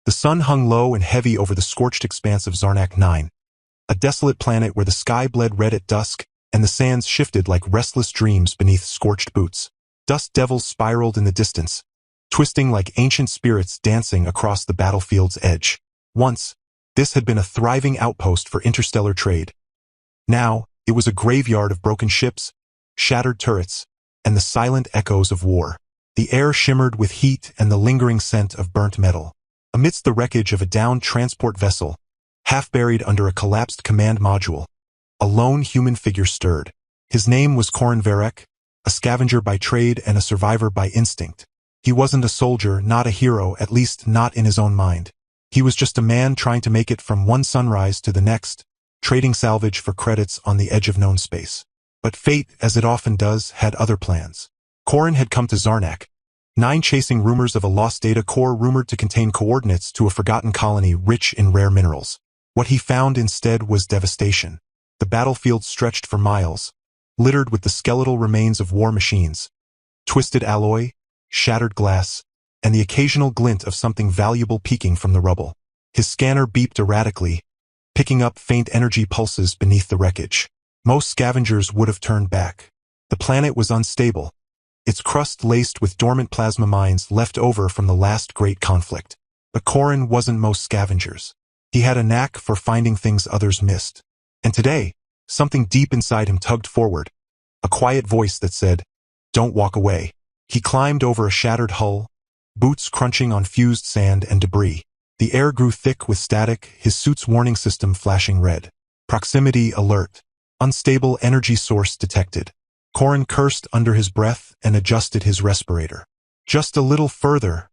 The sun hung low and heavy over the scorched expanse of Zarnak 9, a desolate planet where the sky bled red at dusk and the sands shifted like restless dreams beneath scorched boots. Dust devils spiraled in the distance, twisting like ancient spirits dancing across the battlefield's edge. Once, this had been a thriving outpost for interstellar trade. Now, it was a graveyard of broken ships, shattered turrets, and the silent echoes of war. The air shimmered with heat and the lingering scent of burnt metal. Amidst the wreckage of a downed transport vessel, half buried under a collapsed command module, a lone human figure stirred. His name was Korin Varek, a scavenger by trade and a survivor by instinct. He wasn't a soldier, not a hero, at least not in his own mind. He was just a man trying to make it from one sunrise to the next, trading salvage for credits on the edge of known space. But fate, as it often does, had other plans. Korin had come to Zarnak 9 chasing rumors of a lost data core rumored to contain coordinates to a forgotten colony rich in rare minerals. What he found instead was devastation. The battlefield stretched for miles, littered with the skeletal remains of war machines, twisted alloy, shattered glass, and the occasional glint of something valuable peeking from the rubble. His scanner beeped erratically, picking up faint energy pulses beneath the wreckage. Most scavengers would have turned back. The planet was unstable, its crust laced with dormant plasma mines left over from the last great conflict. But Korin wasn't most scavengers. He had a knack for finding things others missed. And today, something deep inside him tugged forward, a quiet voice that said, "Don't walk away." He climbed over a shattered hull, boots crunching on fused sand and debris. The air grew thick with static, his suit's warning system flashing red. Proximity alert. Unstable energy source detected. Korin cursed under his breath and adjusted his respirator. "Just a little further,"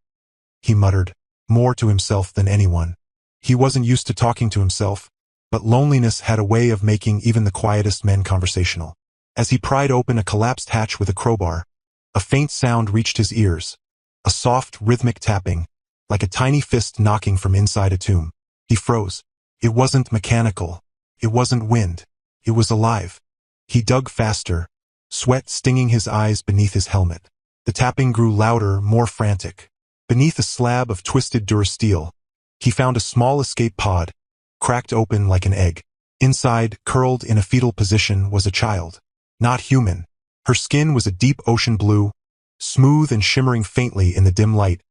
he muttered, more to himself than anyone. He wasn't used to talking to himself, but loneliness had a way of making even the quietest men conversational. As he pried open a collapsed hatch with a crowbar, a faint sound reached his ears, a soft, rhythmic tapping, like a tiny fist knocking from inside a tomb. He froze. It wasn't mechanical. It wasn't wind. It was alive. He dug faster, sweat stinging his eyes beneath his helmet. The tapping grew louder, more frantic. Beneath a slab of twisted durasteel, he found a small escape pod, cracked open like an egg. Inside, curled in a fetal position, was a child. Not human. Her skin was a deep ocean blue, smooth and shimmering faintly in the dim light,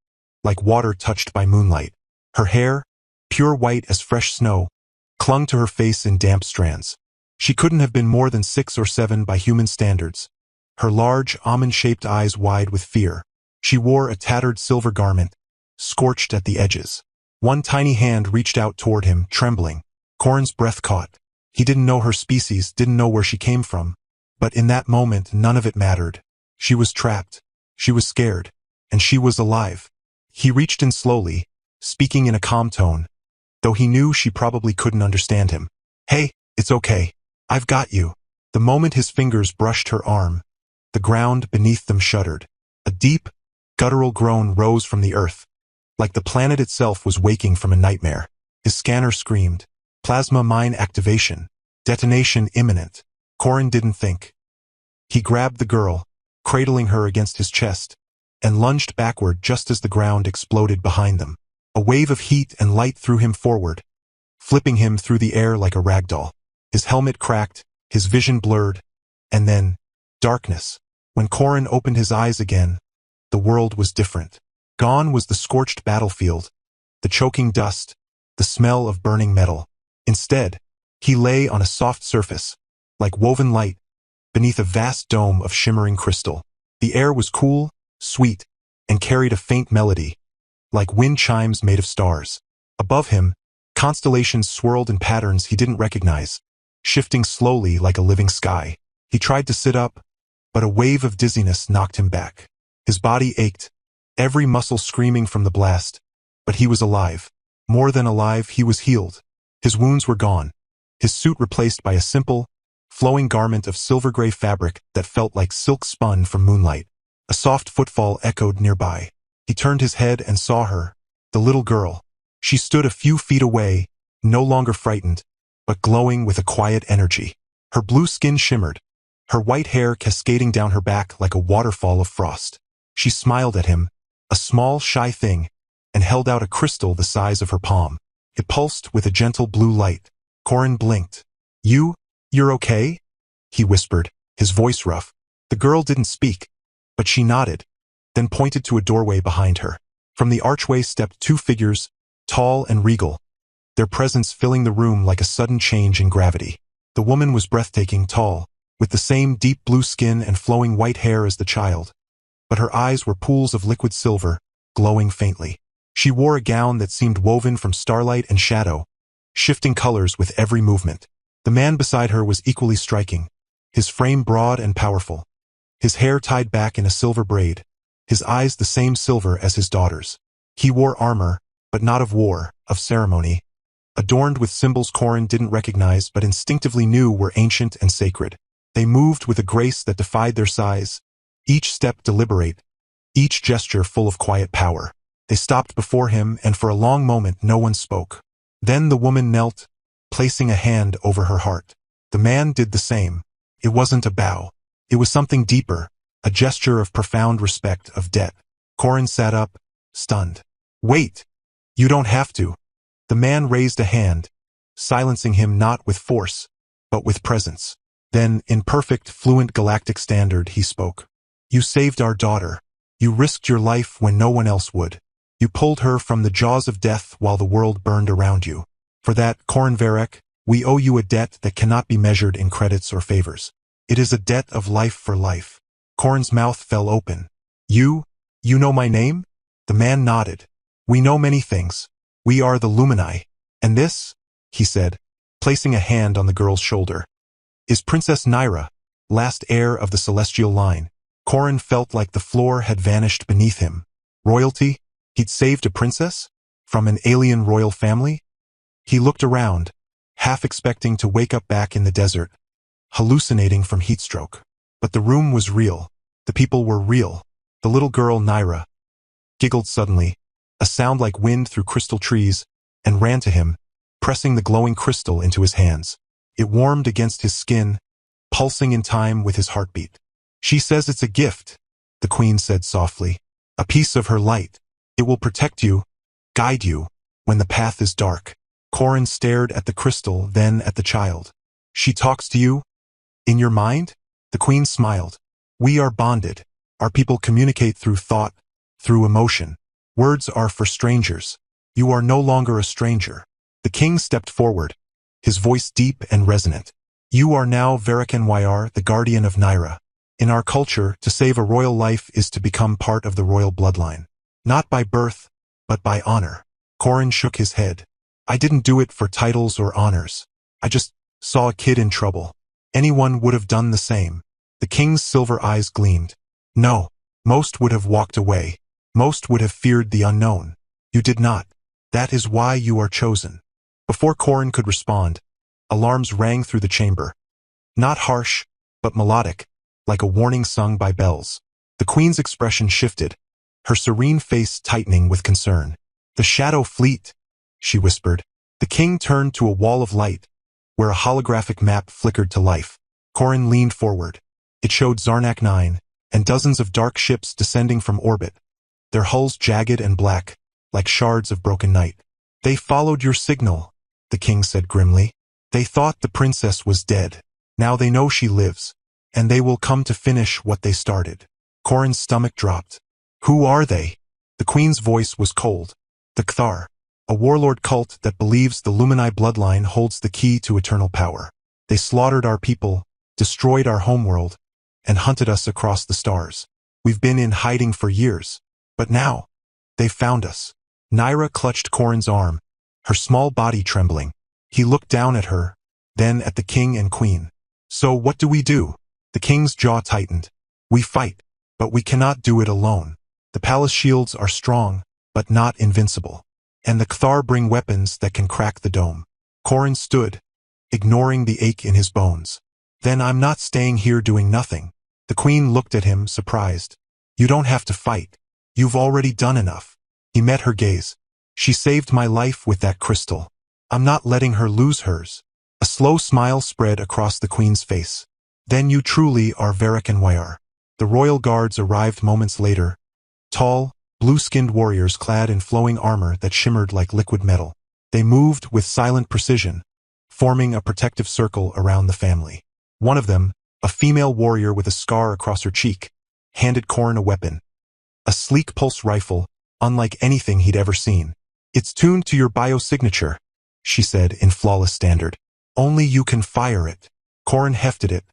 like water touched by moonlight. Her hair, pure white as fresh snow, clung to her face in damp strands. She couldn't have been more than 6 or 7 by human standards, her large, almond-shaped eyes wide with fear. She wore a tattered silver garment, scorched at the edges. One tiny hand reached out toward him, trembling. Korin's breath caught. He didn't know her species, didn't know where she came from. But in that moment, none of it mattered. She was trapped. She was scared. And she was alive. He reached in slowly, speaking in a calm tone, though he knew she probably couldn't understand him. "Hey, it's okay. I've got you." The moment his fingers brushed her arm, the ground beneath them shuddered. A deep, guttural groan rose from the earth, like the planet itself was waking from a nightmare. His scanner screamed, "Plasma mine activation. Detonation imminent." Korin didn't think. He grabbed the girl, cradling her against his chest, and lunged backward just as the ground exploded behind them. A wave of heat and light threw him forward, flipping him through the air like a ragdoll. His helmet cracked, his vision blurred, and then, darkness. When Korin opened his eyes again, the world was different. Gone was the scorched battlefield, the choking dust, the smell of burning metal. Instead, he lay on a soft surface, like woven light, beneath a vast dome of shimmering crystal. The air was cool, sweet, and carried a faint melody, like wind chimes made of stars. Above him, constellations swirled in patterns he didn't recognize, shifting slowly like a living sky. He tried to sit up, but a wave of dizziness knocked him back. His body ached, every muscle screaming from the blast, but he was alive. More than alive, he was healed. His wounds were gone, his suit replaced by a simple, flowing garment of silver-gray fabric that felt like silk spun from moonlight. A soft footfall echoed nearby. He turned his head and saw her, the little girl. She stood a few feet away, no longer frightened, but glowing with a quiet energy. Her blue skin shimmered, her white hair cascading down her back like a waterfall of frost. She smiled at him, a small, shy thing, and held out a crystal the size of her palm. It pulsed with a gentle blue light. Corrin blinked. You're okay? He whispered, his voice rough. The girl didn't speak, but she nodded, then pointed to a doorway behind her. From the archway stepped two figures, tall and regal, their presence filling the room like a sudden change in gravity. The woman was breathtaking, tall, with the same deep blue skin and flowing white hair as the child, but her eyes were pools of liquid silver, glowing faintly. She wore a gown that seemed woven from starlight and shadow, shifting colors with every movement. The man beside her was equally striking, his frame broad and powerful, his hair tied back in a silver braid, his eyes the same silver as his daughter's. He wore armor, but not of war, of ceremony, adorned with symbols Corrin didn't recognize but instinctively knew were ancient and sacred. They moved with a grace that defied their size, each step deliberate, each gesture full of quiet power. They stopped before him, and for a long moment no one spoke. Then the woman knelt, placing a hand over her heart. The man did the same. It wasn't a bow. It was something deeper, a gesture of profound respect, of debt. Corrin sat up, stunned. Wait! You don't have to. The man raised a hand, silencing him not with force, but with presence. Then, in perfect, fluent galactic standard, he spoke. You saved our daughter. You risked your life when no one else would. You pulled her from the jaws of death while the world burned around you. For that, Corrin Varek, we owe you a debt that cannot be measured in credits or favors. It is a debt of life for life. Corrin's mouth fell open. You know my name? The man nodded. We know many things. We are the Lumini. And this, he said, placing a hand on the girl's shoulder, is Princess Naira, last heir of the celestial line. Corrin felt like the floor had vanished beneath him. Royalty? He'd saved a princess? From an alien royal family? He looked around, half expecting to wake up back in the desert, hallucinating from heatstroke. But the room was real. The people were real. The little girl, Naira, giggled suddenly, a sound like wind through crystal trees, and ran to him, pressing the glowing crystal into his hands. It warmed against his skin, pulsing in time with his heartbeat. She says it's a gift, the queen said softly. A piece of her light. It will protect you, guide you, when the path is dark. Corrin stared at the crystal, then at the child. She talks to you? In your mind? The queen smiled. We are bonded. Our people communicate through thought, through emotion. Words are for strangers. You are no longer a stranger. The king stepped forward, his voice deep and resonant. You are now Varikan Wyar, the guardian of Naira. In our culture, to save a royal life is to become part of the royal bloodline. Not by birth, but by honor. Corrin shook his head. I didn't do it for titles or honors. I just saw a kid in trouble. Anyone would have done the same. The king's silver eyes gleamed. No, most would have walked away. Most would have feared the unknown. You did not. That is why you are chosen. Before Corrin could respond, alarms rang through the chamber. Not harsh, but melodic, like a warning sung by bells. The queen's expression shifted, her serene face tightening with concern. The shadow fleet, she whispered. The king turned to a wall of light, where a holographic map flickered to life. Corrin leaned forward. It showed Zarnak 9, and dozens of dark ships descending from orbit, their hulls jagged and black, like shards of broken night. They followed your signal, the king said grimly. They thought the princess was dead. Now they know she lives, and they will come to finish what they started. Corrin's stomach dropped. Who are they? The queen's voice was cold. The Kthar, a warlord cult that believes the Lumini bloodline holds the key to eternal power. They slaughtered our people, destroyed our homeworld, and hunted us across the stars. We've been in hiding for years, but now, they've found us. Naira clutched Corrin's arm, her small body trembling. He looked down at her, then at the king and queen. So what do we do? The king's jaw tightened. We fight, but we cannot do it alone. The palace shields are strong, but not invincible. And the Kthar bring weapons that can crack the dome. Corrin stood, ignoring the ache in his bones. Then I'm not staying here doing nothing. The queen looked at him, surprised. You don't have to fight. You've already done enough. He met her gaze. She saved my life with that crystal. I'm not letting her lose hers. A slow smile spread across the queen's face. Then you truly are Varikan Wyar. The royal guards arrived moments later, tall, blue-skinned warriors clad in flowing armor that shimmered like liquid metal. They moved with silent precision, forming a protective circle around the family. One of them, a female warrior with a scar across her cheek, handed Corrin a weapon. A sleek pulse rifle, unlike anything he'd ever seen. "It's tuned to your biosignature," she said in flawless standard. "Only you can fire it." Corrin hefted it,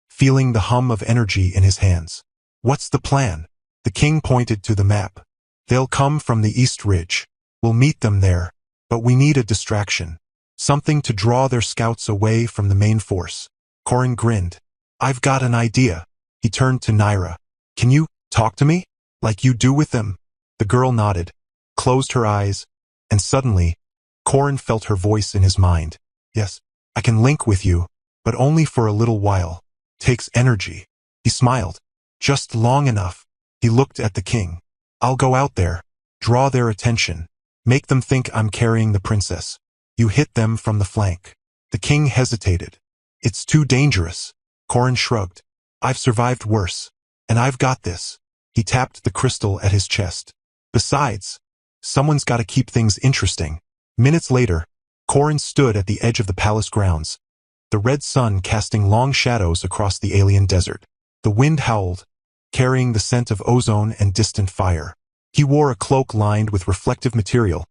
feeling the hum of energy in his hands. "What's the plan?" The king pointed to the map. "They'll come from the East Ridge. We'll meet them there, but we need a distraction. Something to draw their scouts away from the main force." Corrin grinned. "I've got an idea." He turned to Naira. "Can you talk to me? Like you do with them?" The girl nodded, closed her eyes, and suddenly, Corrin felt her voice in his mind. "Yes, I can link with you, but only for a little while. Takes energy." He smiled. "Just long enough." He looked at the king. "I'll go out there, draw their attention, make them think I'm carrying the princess. You hit them from the flank." The king hesitated. "It's too dangerous." Corrin shrugged. "I've survived worse, and I've got this." He tapped the crystal at his chest. "Besides, someone's got to keep things interesting." Minutes later, Corrin stood at the edge of the palace grounds, the red sun casting long shadows across the alien desert. The wind howled, carrying the scent of ozone and distant fire. He wore a cloak lined with reflective material,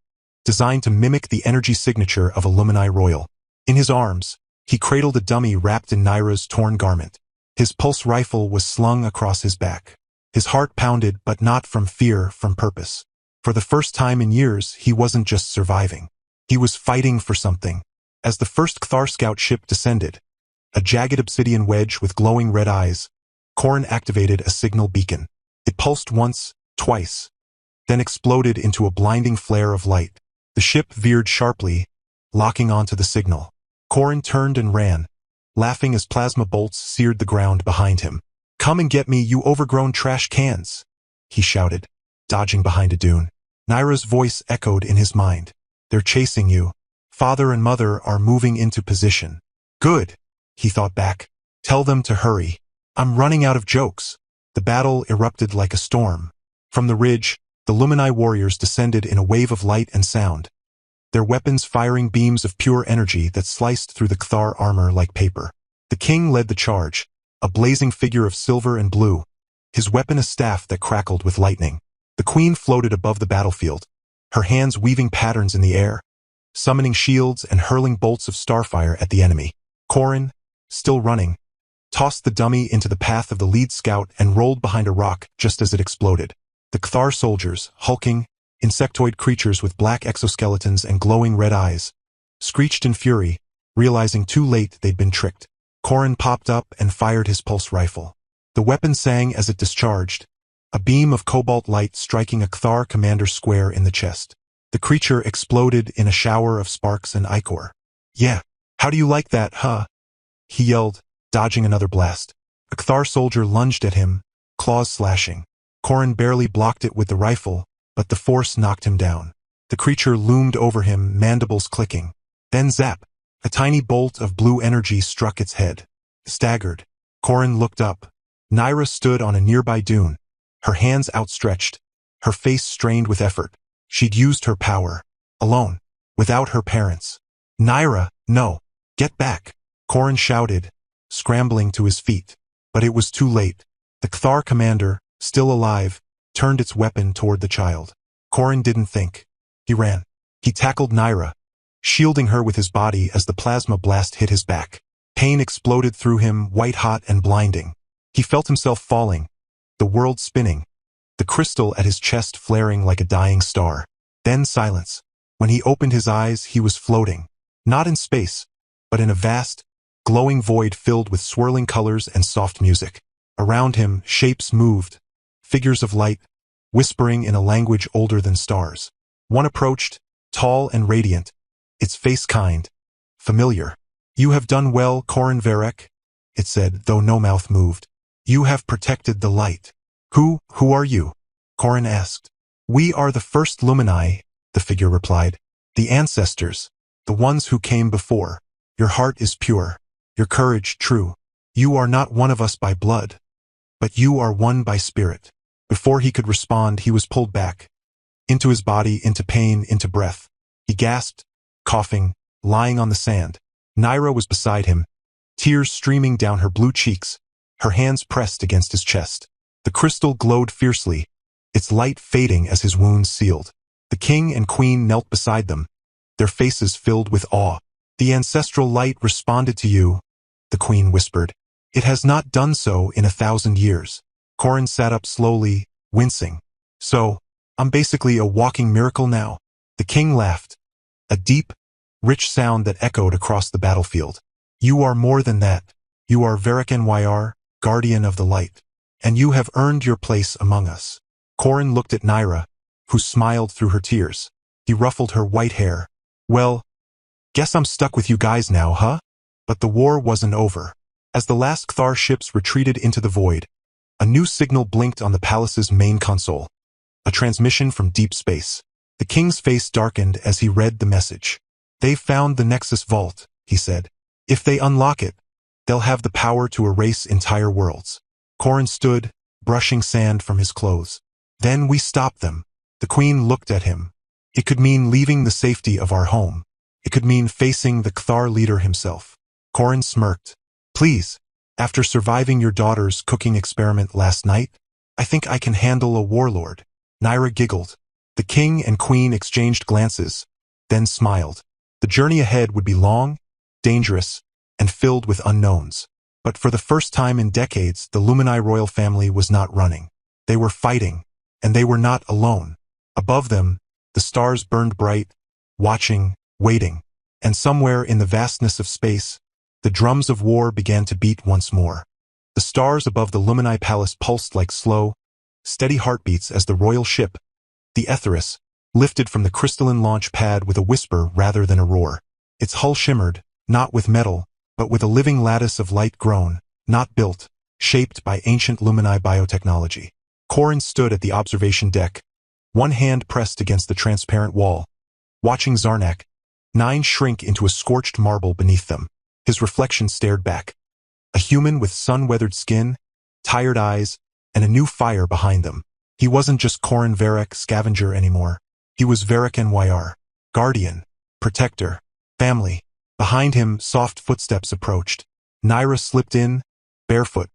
designed to mimic the energy signature of a Lumini Royal. In his arms, he cradled a dummy wrapped in Naira's torn garment. His pulse rifle was slung across his back. His heart pounded, but not from fear, from purpose. For the first time in years, he wasn't just surviving. He was fighting for something. As the first Cthar scout ship descended, a jagged obsidian wedge with glowing red eyes, Corrin activated a signal beacon. It pulsed once, twice, then exploded into a blinding flare of light. The ship veered sharply, locking onto the signal. Corrin turned and ran, laughing as plasma bolts seared the ground behind him. "Come and get me, you overgrown trash cans," he shouted, dodging behind a dune. Naira's voice echoed in his mind. "They're chasing you. Father and mother are moving into position." "Good," he thought back. "Tell them to hurry. I'm running out of jokes." The battle erupted like a storm. From the ridge, the Lumini warriors descended in a wave of light and sound, their weapons firing beams of pure energy that sliced through the Cthar armor like paper. The king led the charge, a blazing figure of silver and blue, his weapon a staff that crackled with lightning. The queen floated above the battlefield, her hands weaving patterns in the air, summoning shields and hurling bolts of starfire at the enemy. Corrin, still running, tossed the dummy into the path of the lead scout and rolled behind a rock just as it exploded. The Cthar soldiers, hulking, insectoid creatures with black exoskeletons and glowing red eyes, screeched in fury, realizing too late they'd been tricked. Corrin popped up and fired his pulse rifle. The weapon sang as it discharged, a beam of cobalt light striking a Cthar commander square in the chest. The creature exploded in a shower of sparks and ichor. "Yeah, how do you like that, huh?" he yelled, dodging another blast. A Cthar soldier lunged at him, claws slashing. Corrin barely blocked it with the rifle, but the force knocked him down. The creature loomed over him, mandibles clicking. Then zap! A tiny bolt of blue energy struck its head. Staggered, Corrin looked up. Naira stood on a nearby dune, her hands outstretched, her face strained with effort. She'd used her power, alone, without her parents. "Naira, no! Get back!" Corrin shouted, scrambling to his feet. But it was too late. The Cthar commander, still alive, turned its weapon toward the child. Corrin didn't think. He ran. He tackled Naira, shielding her with his body as the plasma blast hit his back. Pain exploded through him, white-hot and blinding. He felt himself falling, the world spinning, the crystal at his chest flaring like a dying star. Then silence. When he opened his eyes, he was floating. Not in space, but in a vast, glowing void filled with swirling colors and soft music. Around him, shapes moved, figures of light, whispering in a language older than stars. One approached, tall and radiant, its face kind, familiar. "You have done well, Corrin Varek," it said, though no mouth moved. "You have protected the light." Who are you?" Corrin asked. "We are the first Lumini," the figure replied. "The ancestors, the ones who came before. Your heart is pure, your courage true. You are not one of us by blood, but you are one by spirit." Before he could respond, he was pulled back. Into his body, into pain, into breath. He gasped, coughing, lying on the sand. Naira was beside him, tears streaming down her blue cheeks, her hands pressed against his chest. The crystal glowed fiercely, its light fading as his wounds sealed. The king and queen knelt beside them, their faces filled with awe. "The ancestral light responded to you," the queen whispered. "It has not done so in 1,000 years. Corin sat up slowly, wincing. "So, I'm basically a walking miracle now?" The king laughed, a deep, rich sound that echoed across the battlefield. "You are more than that. You are Nyr, guardian of the light. And you have earned your place among us." Corin looked at Naira, who smiled through her tears. He ruffled her white hair. "Well, guess I'm stuck with you guys now, huh?" But the war wasn't over. As the last Cthar ships retreated into the void, a new signal blinked on the palace's main console. A transmission from deep space. The king's face darkened as he read the message. "They've found the Nexus Vault," he said. "If they unlock it, they'll have the power to erase entire worlds." Corin stood, brushing sand from his clothes. "Then we stop them." The queen looked at him. "It could mean leaving the safety of our home. It could mean facing the Cthar leader himself." Corin smirked. "Please, after surviving your daughter's cooking experiment last night, I think I can handle a warlord." Naira giggled. The king and queen exchanged glances, then smiled. The journey ahead would be long, dangerous, and filled with unknowns. But for the first time in decades, the Lumini royal family was not running. They were fighting, and they were not alone. Above them, the stars burned bright, watching, waiting. And somewhere in the vastness of space, the drums of war began to beat once more. The stars above the Lumini palace pulsed like slow, steady heartbeats as the royal ship, the Aetheris, lifted from the crystalline launch pad with a whisper rather than a roar. Its hull shimmered, not with metal, but with a living lattice of light grown, not built, shaped by ancient Lumini biotechnology. Corin stood at the observation deck, one hand pressed against the transparent wall, watching Zarnak 9 shrink into a scorched marble beneath them. His reflection stared back. A human with sun-weathered skin, tired eyes, and a new fire behind them. He wasn't just Corin Varek, scavenger anymore. He was Varek Nyr, guardian, protector, family. Behind him, soft footsteps approached. Naira slipped in, barefoot,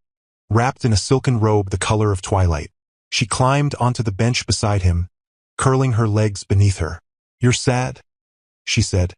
wrapped in a silken robe the color of twilight. She climbed onto the bench beside him, curling her legs beneath her. "You're sad?" she said.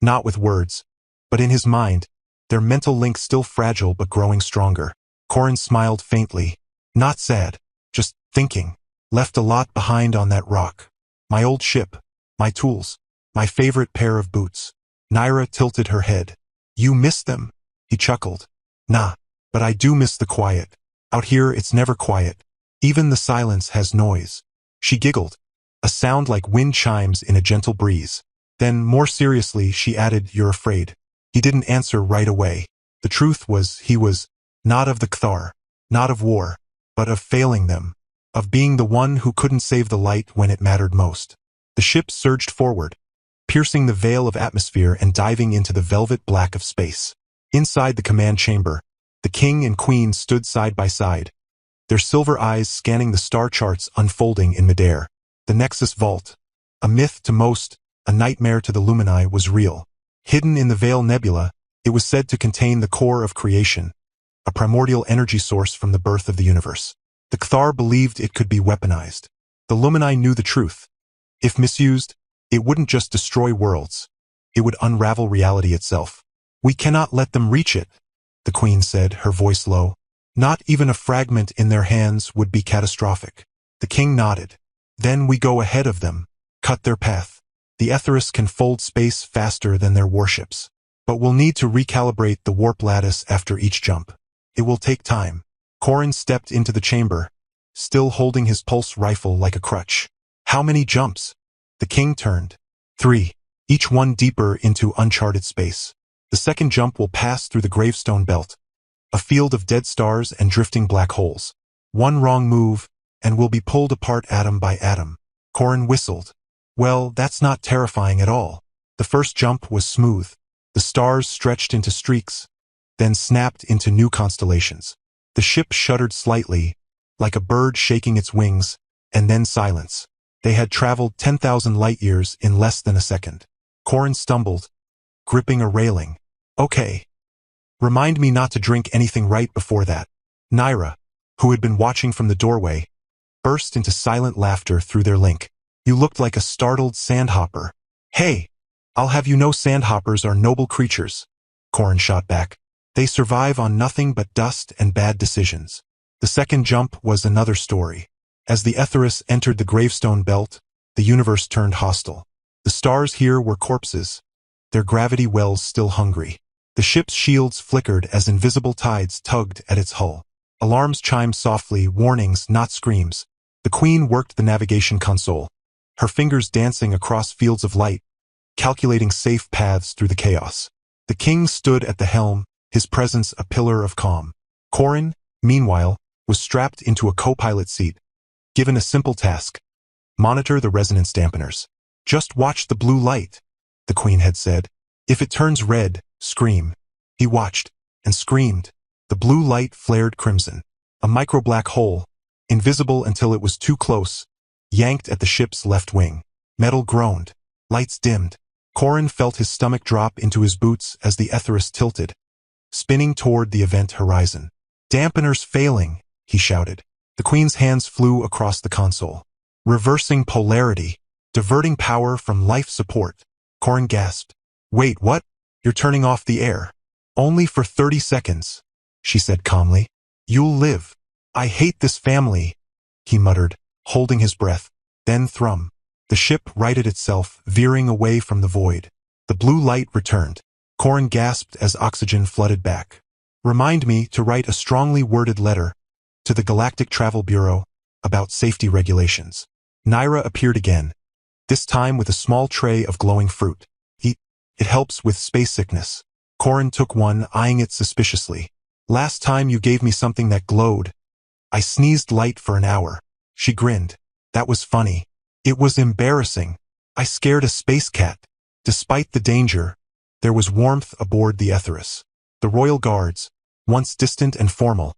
Not with words, but in his mind, their mental link still fragile but growing stronger. Corin smiled faintly. "Not sad, just thinking. Left a lot behind on that rock. My old ship, my tools, my favorite pair of boots." Naira tilted her head. "You miss them?" He chuckled. "Nah, but I do miss the quiet. Out here it's never quiet. Even the silence has noise." She giggled, a sound like wind chimes in a gentle breeze. Then, more seriously, she added, "You're afraid." He didn't answer right away. The truth was, he was not of the Cthar, not of war, but of failing them, of being the one who couldn't save the light when it mattered most. The ship surged forward, piercing the veil of atmosphere and diving into the velvet black of space. Inside the command chamber, the king and queen stood side by side, their silver eyes scanning the star charts unfolding in midair. The Nexus Vault, a myth to most, a nightmare to the Lumini, was real. Hidden in the Veil Nebula, it was said to contain the core of creation, a primordial energy source from the birth of the universe. The Cthar believed it could be weaponized. The Lumini knew the truth. If misused, it wouldn't just destroy worlds, it would unravel reality itself. "We cannot let them reach it," the queen said, her voice low. "Not even a fragment in their hands would be catastrophic." The king nodded. "Then we go ahead of them, cut their path. The Aetheris can fold space faster than their warships. But we'll need to recalibrate the warp lattice after each jump. It will take time." Corin stepped into the chamber, still holding his pulse rifle like a crutch. "How many jumps?" The king turned. 3, each one deeper into uncharted space. The second jump will pass through the gravestone belt, a field of dead stars and drifting black holes. One wrong move, and we'll be pulled apart atom by atom. Corin whistled. "Well, that's not terrifying at all." The first jump was smooth. The stars stretched into streaks, then snapped into new constellations. The ship shuddered slightly, like a bird shaking its wings, and then silence. They had traveled 10,000 light-years in less than a second. Corrin stumbled, gripping a railing. Okay. Remind me not to drink anything right before that. Naira, who had been watching from the doorway, burst into silent laughter through their link. You looked like a startled sandhopper. Hey, I'll have you know sandhoppers are noble creatures, Corrin shot back. They survive on nothing but dust and bad decisions. The second jump was another story. As the Aetheris entered the gravestone belt, the universe turned hostile. The stars here were corpses, their gravity wells still hungry. The ship's shields flickered as invisible tides tugged at its hull. Alarms chimed softly, warnings, not screams. The Queen worked the navigation console, her fingers dancing across fields of light, calculating safe paths through the chaos. The King stood at the helm, his presence a pillar of calm. Corrin, meanwhile, was strapped into a co-pilot seat, given a simple task: monitor the resonance dampeners. Just watch the blue light, the Queen had said. If it turns red, scream. He watched, and screamed. The blue light flared crimson. A micro-black hole, invisible until it was too close, yanked at the ship's left wing. Metal groaned. Lights dimmed. Corrin felt his stomach drop into his boots as the Aetheris tilted, spinning toward the event horizon. Dampeners failing, he shouted. The Queen's hands flew across the console. Reversing polarity, diverting power from life support. Corrin gasped. Wait, what? You're turning off the air. Only for 30 seconds, she said calmly. You'll live. I hate this family, he muttered, holding his breath. Then thrum. The ship righted itself, veering away from the void. The blue light returned. Corrin gasped as oxygen flooded back. Remind me to write a strongly worded letter to the Galactic Travel Bureau about safety regulations. Naira appeared again, this time with a small tray of glowing fruit. Eat. It helps with space sickness. Corrin took one, eyeing it suspiciously. Last time you gave me something that glowed, I sneezed light for an hour. She grinned. That was funny. It was embarrassing. I scared a space cat. Despite the danger, there was warmth aboard the Aetheris. The royal guards, once distant and formal,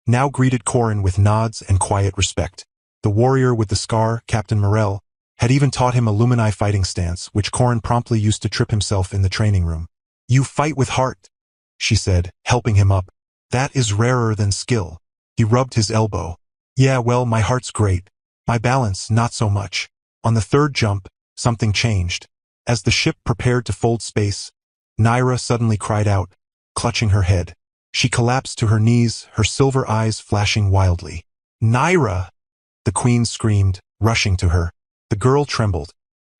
now greeted Corrin with nods and quiet respect. The warrior with the scar, Captain Morel, had even taught him a Lumini fighting stance, which Corrin promptly used to trip himself in the training room. You fight with heart, she said, helping him up. That is rarer than skill. He rubbed his elbow. Yeah, well, my heart's great. My balance, not so much. On the third jump, something changed. As the ship prepared to fold space, Naira suddenly cried out, clutching her head. She collapsed to her knees, her silver eyes flashing wildly. Naira! The Queen screamed, rushing to her. The girl trembled,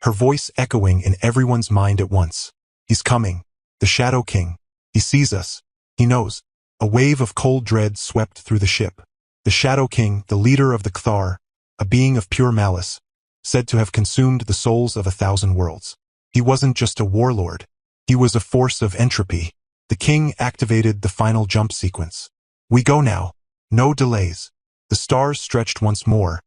her voice echoing in everyone's mind at once. He's coming. The Shadow King. He sees us. He knows. A wave of cold dread swept through the ship. The Shadow King, the leader of the Cthar, a being of pure malice, said to have consumed the souls of 1,000 worlds. He wasn't just a warlord. He was a force of entropy. The king activated the final jump sequence. We go now. No delays. The stars stretched once more,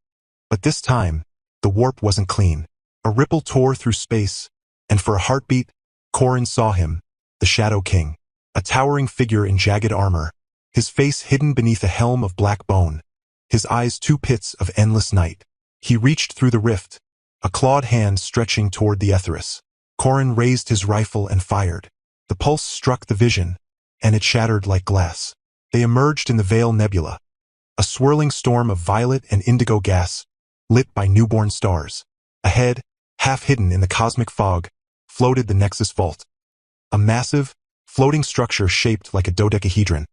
but this time, the warp wasn't clean. A ripple tore through space, and for a heartbeat, Corrin saw him, the Shadow King, a towering figure in jagged armor, his face hidden beneath a helm of black bone, his eyes two pits of endless night. He reached through the rift, a clawed hand stretching toward the Aetheris. Corrin raised his rifle and fired. The pulse struck the vision, and it shattered like glass. They emerged in the Veil Nebula, a swirling storm of violet and indigo gas, lit by newborn stars. Ahead, half hidden in the cosmic fog, floated the Nexus Vault, a massive, floating structure shaped like a dodecahedron,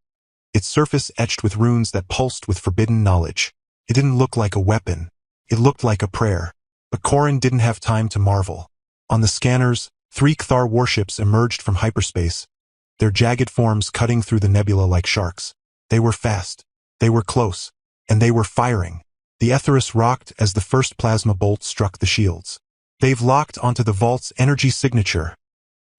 its surface etched with runes that pulsed with forbidden knowledge. It didn't look like a weapon. It looked like a prayer. But Corrin didn't have time to marvel. On the scanners, 3 Cthar warships emerged from hyperspace, their jagged forms cutting through the nebula like sharks. They were fast. They were close. And they were firing. The Aetheris rocked as the first plasma bolt struck the shields. They've locked onto the vault's energy signature,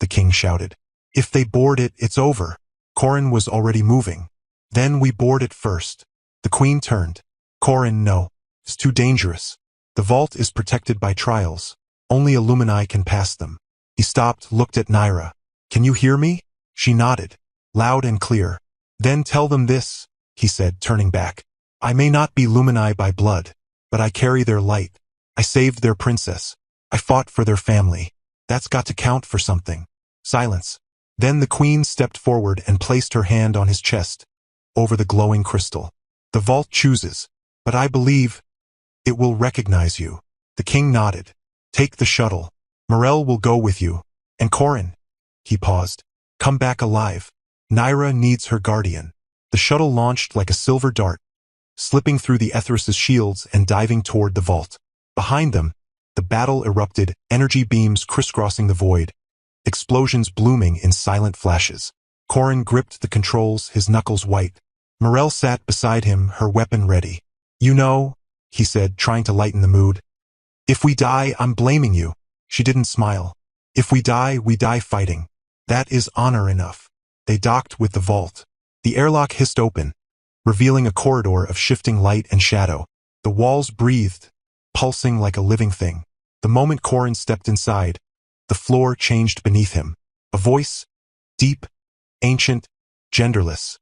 the king shouted. If they board it, it's over. Corrin was already moving. Then we board it first. The queen turned. Corrin, no. It's too dangerous. The vault is protected by trials. Only Illumini can pass them. He stopped, looked at Naira. Can you hear me? She nodded. Loud and clear. Then tell them this, he said, turning back. I may not be Lumini by blood, but I carry their light. I saved their princess. I fought for their family. That's got to count for something. Silence. Then the queen stepped forward and placed her hand on his chest, over the glowing crystal. The vault chooses, but I believe it will recognize you. The king nodded. Take the shuttle. Morel will go with you. And Corin. He paused. Come back alive. Naira needs her guardian. The shuttle launched like a silver dart, slipping through the Etheris's shields and diving toward the vault. Behind them, the battle erupted, energy beams crisscrossing the void, explosions blooming in silent flashes. Corin gripped the controls, his knuckles white. Morel sat beside him, her weapon ready. You know, he said, trying to lighten the mood. If we die, I'm blaming you. She didn't smile. If we die fighting. That is honor enough. They docked with the vault. The airlock hissed open, revealing a corridor of shifting light and shadow. The walls breathed, pulsing like a living thing. The moment Corin stepped inside, the floor changed beneath him. A voice, deep, ancient, genderless,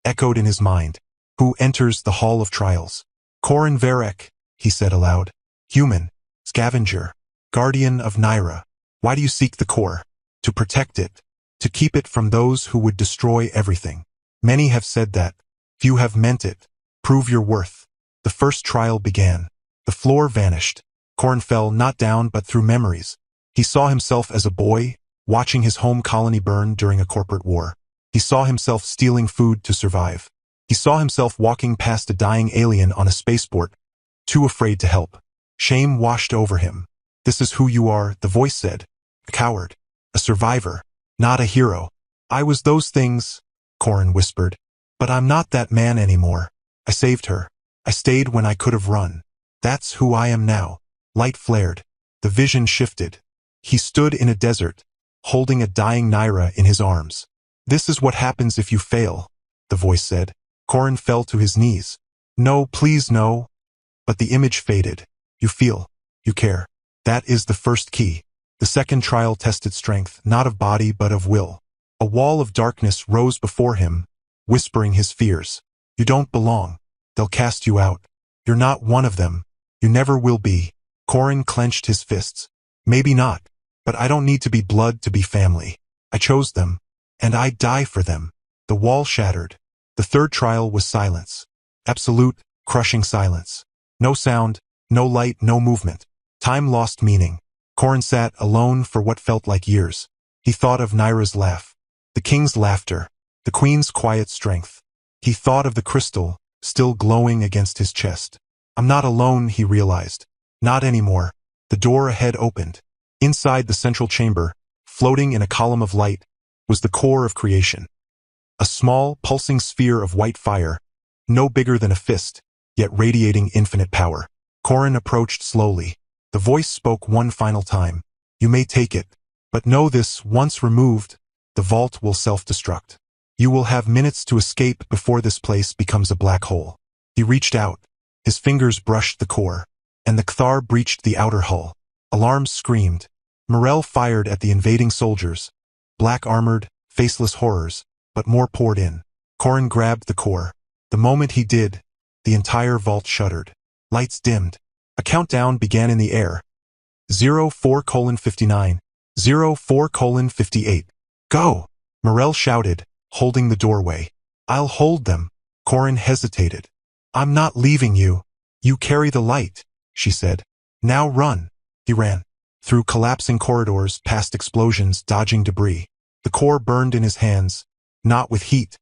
echoed in his mind. Who enters the Hall of Trials? Corin Varek, he said aloud. Human, scavenger, guardian of Naira. Why do you seek the core? To protect it, to keep it from those who would destroy everything. Many have said that. Few have meant it. Prove your worth. The first trial began. The floor vanished. Corin fell not down but through memories. He saw himself as a boy, watching his home colony burn during a corporate war. He saw himself stealing food to survive. He saw himself walking past a dying alien on a spaceport, too afraid to help. Shame washed over him. This is who you are, the voice said. A coward. A survivor. Not a hero. I was those things, Corin whispered. But I'm not that man anymore. I saved her. I stayed when I could have run. That's who I am now. Light flared. The vision shifted. He stood in a desert, holding a dying Naira in his arms. This is what happens if you fail, the voice said. Corin fell to his knees. No, please no. But the image faded. You feel. You care. That is the first key. The second trial tested strength, not of body but of will. A wall of darkness rose before him, whispering his fears. You don't belong. They'll cast you out. You're not one of them. You never will be. Corin clenched his fists. Maybe not, but I don't need to be blood to be family. I chose them, and I'd die for them. The wall shattered. The third trial was silence. Absolute, crushing silence. No sound, no light, no movement. Time lost meaning. Corin sat alone for what felt like years. He thought of Naira's laugh, the king's laughter, the queen's quiet strength. He thought of the crystal, still glowing against his chest. I'm not alone, he realized. Not anymore. The door ahead opened. Inside the central chamber, floating in a column of light, was the core of creation. A small, pulsing sphere of white fire, no bigger than a fist, yet radiating infinite power. Corin approached slowly. The voice spoke one final time. You may take it, but know this, once removed, the vault will self-destruct. You will have minutes to escape before this place becomes a black hole. He reached out. His fingers brushed the core, and the Cthar breached the outer hull. Alarms screamed. Morel fired at the invading soldiers, black-armored, faceless horrors, but more poured in. Corin grabbed the core. The moment he did, the entire vault shuddered. Lights dimmed. A countdown began in the air. 04:59, 04:58. Go! Morel shouted, holding the doorway. I'll hold them. Corin hesitated. I'm not leaving you. You carry the light, she said. Now run. He ran. Through collapsing corridors, past explosions, dodging debris. The core burned in his hands, not with heat,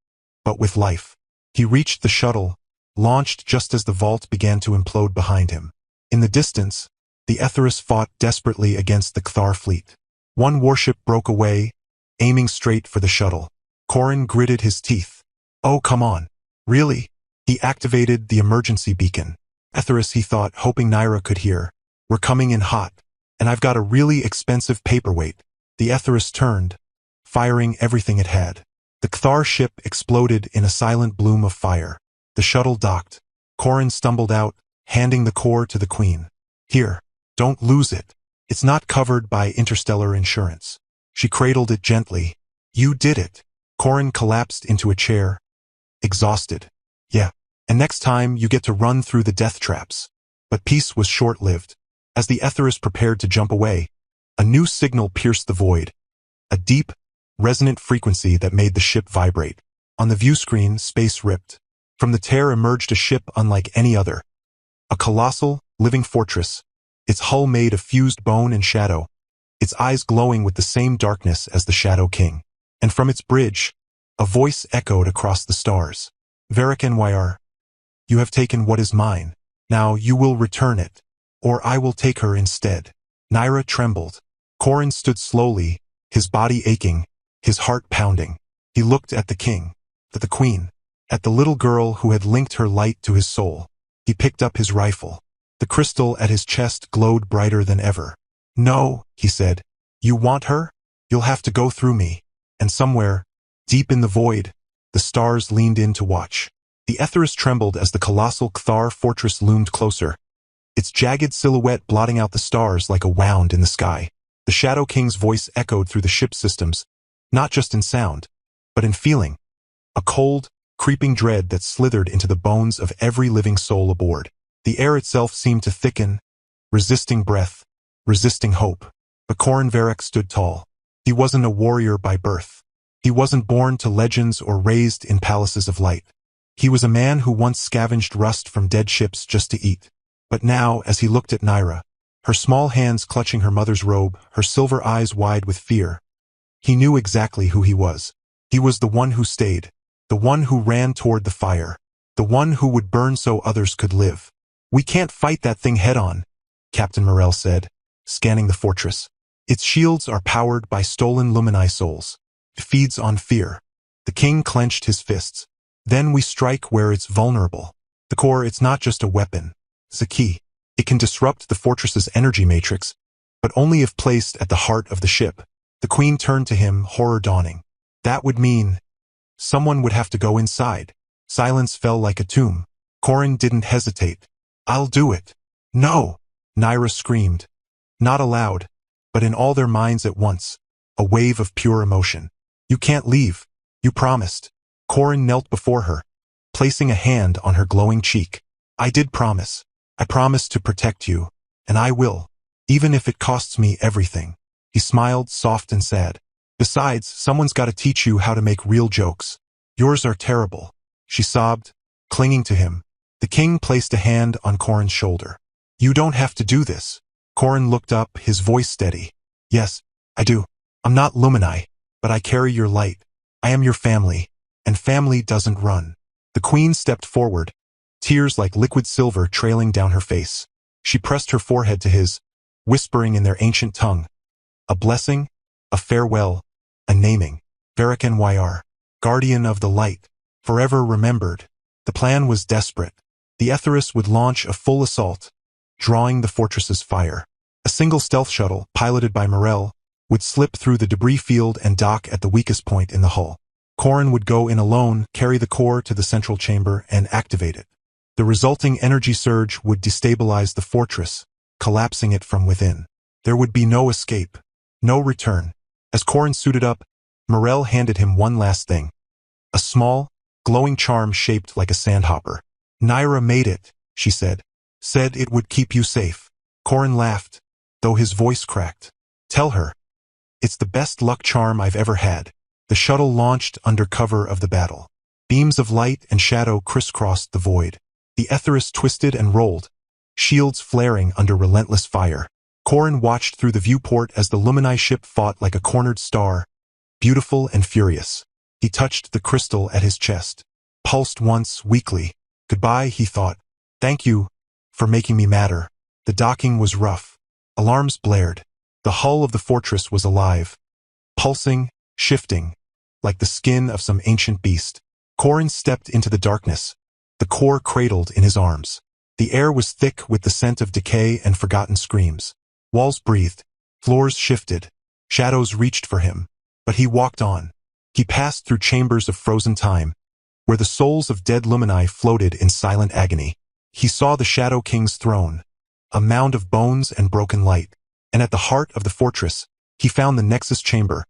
but with life. He reached the shuttle, launched just as the vault began to implode behind him. In the distance, the Etheris fought desperately against the Cthar fleet. One warship broke away, aiming straight for the shuttle. Corin gritted his teeth. Oh, come on. Really? He activated the emergency beacon. Etheris, he thought, hoping Naira could hear. We're coming in hot, and I've got a really expensive paperweight. The Etheris turned, firing everything it had. The Cthar ship exploded in a silent bloom of fire. The shuttle docked. Corin stumbled out, handing the core to the queen. Here, don't lose it. It's not covered by interstellar insurance. She cradled it gently. You did it. Corin collapsed into a chair, exhausted. Yeah, And next time, you get to run through the death traps. But peace was short-lived. As the Aetheris prepared to jump away, a new signal pierced the void, a deep, resonant frequency that made the ship vibrate. On the view screen, space ripped. From the tear emerged a ship unlike any other. A colossal, living fortress, its hull made of fused bone and shadow, its eyes glowing with the same darkness as the Shadow King. And from its bridge, a voice echoed across the stars. Varric Nyr, you have taken what is mine. Now you will return it, or I will take her instead. Nyra trembled. Corrin stood slowly, his body aching, his heart pounding. He looked at the king, at the queen, at the little girl who had linked her light to his soul. He picked up his rifle. The crystal at his chest glowed brighter than ever. No, he said. You want her? You'll have to go through me. And somewhere, deep in the void, the stars leaned in to watch. The Aetheris trembled as the colossal Cthar fortress loomed closer, its jagged silhouette blotting out the stars like a wound in the sky. The Shadow King's voice echoed through the ship's systems, not just in sound, but in feeling. A cold, creeping dread that slithered into the bones of every living soul aboard. The air itself seemed to thicken, resisting breath, resisting hope. But Corrin Varric stood tall. He wasn't a warrior by birth. He wasn't born to legends or raised in palaces of light. He was a man who once scavenged rust from dead ships just to eat. But now, as he looked at Nyra, her small hands clutching her mother's robe, her silver eyes wide with fear, he knew exactly who he was. He was the one who stayed, the one who ran toward the fire, the one who would burn so others could live. We can't fight that thing head-on, Captain Morell said, scanning the fortress. Its shields are powered by stolen Lumini souls. It feeds on fear. The king clenched his fists. Then we strike where it's vulnerable. The core, it's not just a weapon. It's a key. It can disrupt the fortress's energy matrix, but only if placed at the heart of the ship. The queen turned to him, horror dawning. That would mean someone would have to go inside. Silence fell like a tomb. Corrin didn't hesitate. I'll do it. No! Nyra screamed. Not aloud, but in all their minds at once. A wave of pure emotion. You can't leave. You promised. Corrin knelt before her, placing a hand on her glowing cheek. I did promise. I promised to protect you, and I will, even if it costs me everything. He smiled, soft and sad. Besides, someone's got to teach you how to make real jokes. Yours are terrible. She sobbed, clinging to him. The king placed a hand on Corrin's shoulder. You don't have to do this. Corrin looked up, his voice steady. Yes, I do. I'm not Lumini, but I carry your light. I am your family, and family doesn't run. The queen stepped forward, tears like liquid silver trailing down her face. She pressed her forehead to his, whispering in their ancient tongue. A blessing, a farewell, a naming. Varric Nyr, guardian of the light, forever remembered. The plan was desperate. The Aetheris would launch a full assault, drawing the fortress's fire. A single stealth shuttle, piloted by Morell, would slip through the debris field and dock at the weakest point in the hull. Corrin would go in alone, carry the core to the central chamber, and activate it. The resulting energy surge would destabilize the fortress, collapsing it from within. There would be no escape, no return. As Corrin suited up, Morell handed him one last thing. A small, glowing charm shaped like a sandhopper. Nyra made it, she said. Said it would keep you safe. Corrin laughed, though his voice cracked. Tell her. It's the best luck charm I've ever had. The shuttle launched under cover of the battle. Beams of light and shadow crisscrossed the void. The Aetheris twisted and rolled, shields flaring under relentless fire. Corrin watched through the viewport as the Lumini ship fought like a cornered star, beautiful and furious. He touched the crystal at his chest, pulsed once, weakly. Goodbye, he thought. Thank you for making me matter. The docking was rough. Alarms blared. The hull of the fortress was alive, pulsing, shifting, like the skin of some ancient beast. Corrin stepped into the darkness, the core cradled in his arms. The air was thick with the scent of decay and forgotten screams. Walls breathed, floors shifted, shadows reached for him, but he walked on. He passed through chambers of frozen time, where the souls of dead Lumini floated in silent agony. He saw the Shadow King's throne, a mound of bones and broken light, and at the heart of the fortress, he found the Nexus Chamber,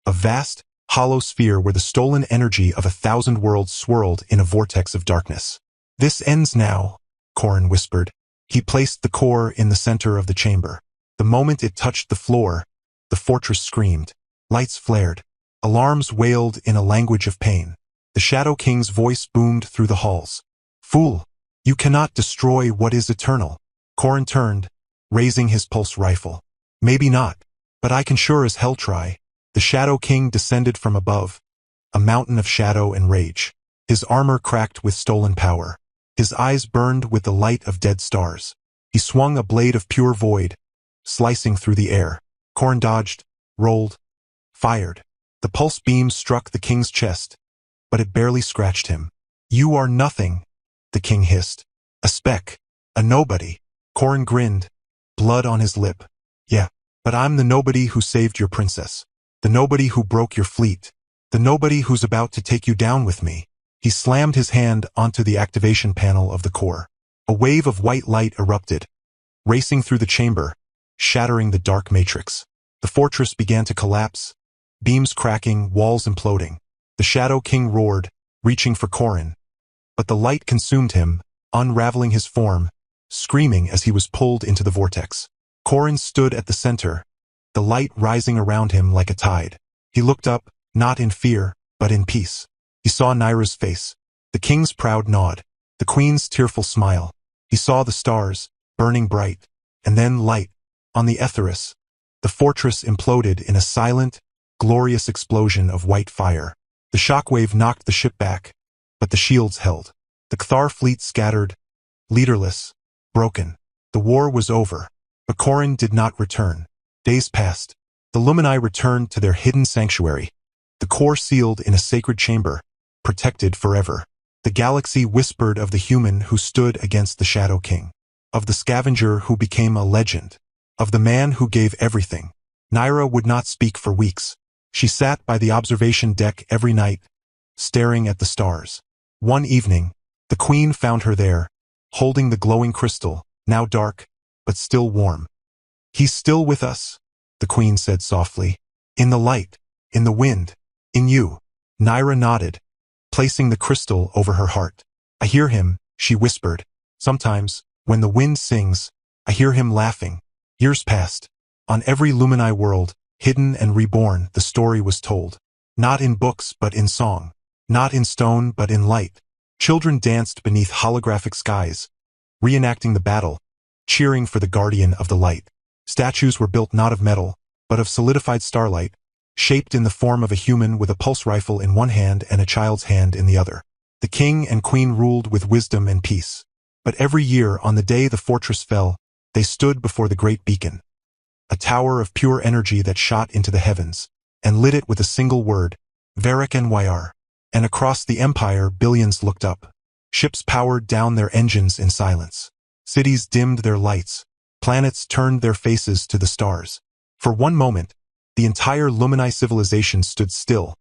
a vast, hollow sphere where the stolen energy of 1,000 worlds swirled in a vortex of darkness. This ends now, Corin whispered. He placed the core in the center of the chamber. The moment it touched the floor, the fortress screamed. Lights flared. Alarms wailed in a language of pain. The Shadow King's voice boomed through the halls. Fool! You cannot destroy what is eternal. Corin turned, raising his pulse rifle. Maybe not, but I can sure as hell try. The Shadow King descended from above, a mountain of shadow and rage. His armor cracked with stolen power. His eyes burned with the light of dead stars. He swung a blade of pure void, slicing through the air. Corin dodged, rolled, fired. The pulse beam struck the king's chest, but it barely scratched him. You are nothing, the king hissed. A speck, a nobody. Corin grinned, blood on his lip. Yeah, but I'm the nobody who saved your princess. The nobody who broke your fleet. The nobody who's about to take you down with me. He slammed his hand onto the activation panel of the core. A wave of white light erupted, racing through the chamber, shattering the dark matrix. The fortress began to collapse, beams cracking, walls imploding. The Shadow King roared, reaching for Corin. But the light consumed him, unraveling his form, screaming as he was pulled into the vortex. Corin stood at the center, the light rising around him like a tide. He looked up, not in fear, but in peace. He saw Nyra's face, the king's proud nod, the queen's tearful smile. He saw the stars, burning bright, and then light. On the Aetheris, the fortress imploded in a silent, glorious explosion of white fire. The shockwave knocked the ship back, but the shields held. The Cthar fleet scattered, leaderless, broken. The war was over, but Corin did not return. Days passed. The Lumini returned to their hidden sanctuary, the core sealed in a sacred chamber, protected forever. The galaxy whispered of the human who stood against the Shadow King, of the scavenger who became a legend, of the man who gave everything. Nyra would not speak for weeks. She sat by the observation deck every night, staring at the stars. One evening, the queen found her there, holding the glowing crystal, now dark, but still warm. He's still with us, the queen said softly. In the light, in the wind, in you. Nyra nodded, placing the crystal over her heart. I hear him, she whispered. Sometimes, when the wind sings, I hear him laughing. Years passed. On every Lumini world, hidden and reborn, the story was told. Not in books but in song. Not in stone but in light. Children danced beneath holographic skies, reenacting the battle, cheering for the guardian of the light. Statues were built not of metal, but of solidified starlight, shaped in the form of a human with a pulse rifle in one hand and a child's hand in the other. The king and queen ruled with wisdom and peace. But every year, on the day the fortress fell, they stood before the great beacon, a tower of pure energy that shot into the heavens, and lit it with a single word, Varric and Wyar. And across the empire, billions looked up. Ships powered down their engines in silence. Cities dimmed their lights. Planets turned their faces to the stars. For one moment, the entire Lumini civilization stood still,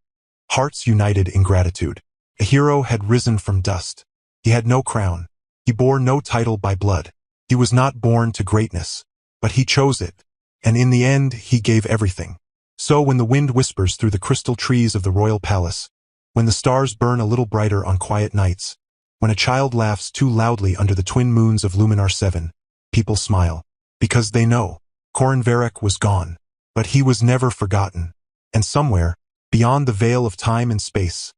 hearts united in gratitude. A hero had risen from dust. He had no crown. He bore no title by blood. He was not born to greatness, but he chose it, and in the end he gave everything. So when the wind whispers through the crystal trees of the royal palace, when the stars burn a little brighter on quiet nights, when a child laughs too loudly under the twin moons of Luminar 7, people smile, because they know Corin Varric was gone. But he was never forgotten, and somewhere, beyond the veil of time and space,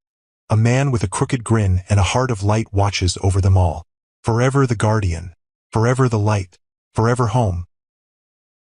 a man with a crooked grin and a heart of light watches over them all. Forever the guardian, forever the light, forever home.